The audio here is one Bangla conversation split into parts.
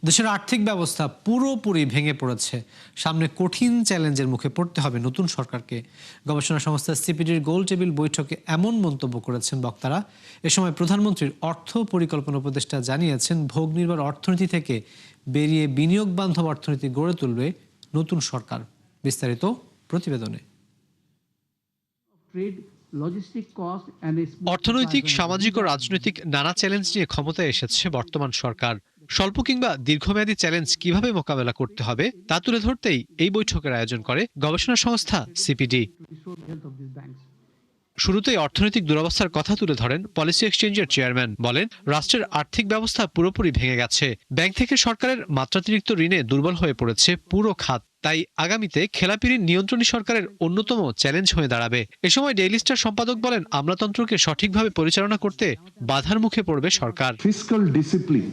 দেশের আর্থিক ব্যবস্থা পুরোপুরি ভেঙে পড়েছে। সামনে কঠিন চ্যালেঞ্জের মুখে পড়তে হবে নতুন সরকারকে। গবেষণা সংস্থা সিপিডির গোল টেবিল বৈঠকে এমন মন্তব্য করেছেন বক্তারা। এ সময় প্রধানমন্ত্রীর অর্থ পরিকল্পনা উপদেষ্টা জানিয়েছেন, ভোগ নির্ভর অর্থনীতি থেকে বেরিয়ে বিনিয়োগ বান্ধব অর্থনীতি গড়ে তুলবে নতুন সরকার। বিস্তারিত প্রতিবেদনে। অর্থনৈতিক, সামাজিক ও রাজনৈতিক নানা চ্যালেঞ্জ নিয়ে ক্ষমতায় এসেছে বর্তমান সরকার। স্বল্প কিংবা দীর্ঘমেয়াদী চ্যালেঞ্জ কিভাবে মোকাবেলা করতে হবে তা তুলে ধরতেই এই বৈঠকের আয়োজন করে গবেষণা সংস্থা সিপিডি। শুরুতেই অর্থনৈতিক দুরবস্থার কথা তুলে ধরেন পলিসি এক্সচেঞ্জের চেয়ারম্যান। বলেন, রাষ্ট্রের আর্থিক ব্যবস্থা পুরোপুরি ভেঙে গেছে। ব্যাংক থেকে সরকারের মাত্রাতিরিক্ত ঋণে দুর্বল হয়ে পড়েছে পুরো খাত। তাই আগামীতে খেলাপি ঋণ নিয়ন্ত্রণী সরকারের অন্যতম চ্যালেঞ্জ হয়ে দাঁড়াবে। এ সময় ডেইলি স্টার সম্পাদক বলেন, আমলাতন্ত্রকে সঠিকভাবে পরিচালনা করতে বাধার মুখে পড়বে সরকার। ফিসক্যাল ডিসিপ্লিন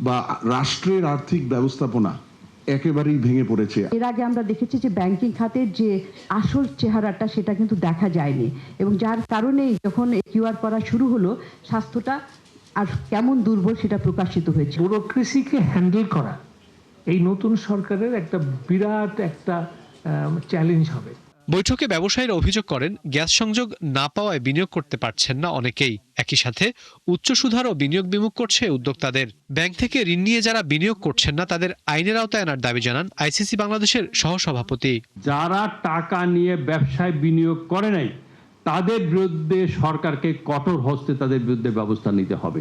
বা রাষ্ট্রের আর্থিক ব্যবস্থাপনা একেবারেই ভেঙে পড়েছে। এর আগে আমরা দেখেছি যে ব্যাংকিং খাতের যে আসল চেহারাটা সেটা কিন্তু দেখা যায়নি, এবং যার কারণেই যখন কিউআর করা শুরু হলো, স্বাস্থ্যটা আর কেমন দুর্বল সেটা প্রকাশিত হয়েছে। ব্যুরোক্রেসিকে হ্যান্ডেল করা এই নতুন সরকারের একটা বিরাট একটা চ্যালেঞ্জ হবে। বৈঠকে ব্যবসায়ীরা অভিযোগ করেন, গ্যাস সংযোগ না পাওয়ায় বিনিয়োগ করতে পারছেন না অনেকেই। একই সাথে উচ্চ সুদহারও বিনিয়োগ বিমুখ করছে উদ্যোক্তাদের। ব্যাংক থেকে ঋণ নিয়ে যারা বিনিয়োগ করছেন না তাদের আইনের আওতায় আনার দাবি জানান আইসিসি বাংলাদেশের সহসভাপতি। যারা টাকা নিয়ে ব্যবসায় বিনিয়োগ করে নাই তাদের বিরুদ্ধে সরকারকে কঠোর হস্তে তাদের বিরুদ্ধে ব্যবস্থা নিতে হবে,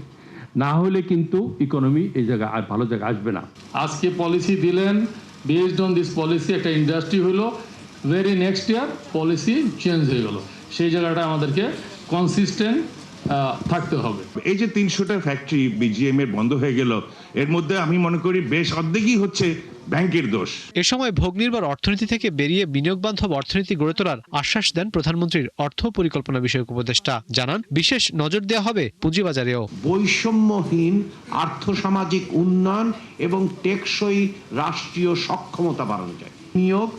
না হলে কিন্তু ইকোনমি এই জায়গায় আর ভালো জায়গায় আসবে না। আজকে পলিসি দিলেন, বেসড অন দিস পলিসি একটা ইন্ডাস্ট্রি হলো, very next year policy change হয়ে গেল। সেই জায়গাটা আমাদেরকে কনসিস্টেন্ট থাকতে হবে। এই যে 300টা ফ্যাক্টরি বিজিএম এর বন্ধ হয়ে গেল, এর মধ্যে আমি মনে করি বেশ অর্ধেকই হচ্ছে ব্যাংকের দোষ। এ সময় ভোগ নির্ভর অর্থনীতি থেকে বেরিয়ে বিনিয়োগ বান্ধব অর্থনীতি গড়ে তোলার আশ্বাস দেন প্রধানমন্ত্রীর অর্থ পরিকল্পনা বিষয়ক উপদেষ্টা। জানান, বিশেষ নজর দেওয়া হবে পুঁজিবাজারেও। বৈষম্যহীন আর্থসামাজিক উন্নয়ন এবং টেকসই রাষ্ট্রীয় সক্ষমতা বাড়ানো যায়। নিয়োগ,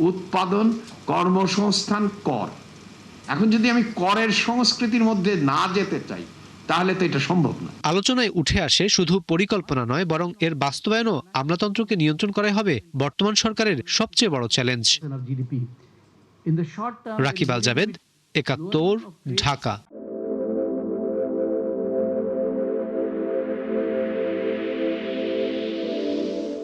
উৎপাদন, কর্মসংস্থান, কর। এখন যদি আমি করের সংস্কৃতির মধ্যে না যেতে চাই তাহলে তো এটা সম্ভব না। আলোচনায় উঠে আসে শুধু পরিকল্পনা নয়, বরং এর বাস্তবায়নও আমলাতন্ত্রকে নিয়ন্ত্রণ করাই হবে বর্তমান সরকারের সবচেয়ে বড় চ্যালেঞ্জ। রাকিব আল জাবেদ, ৭১, ঢাকা।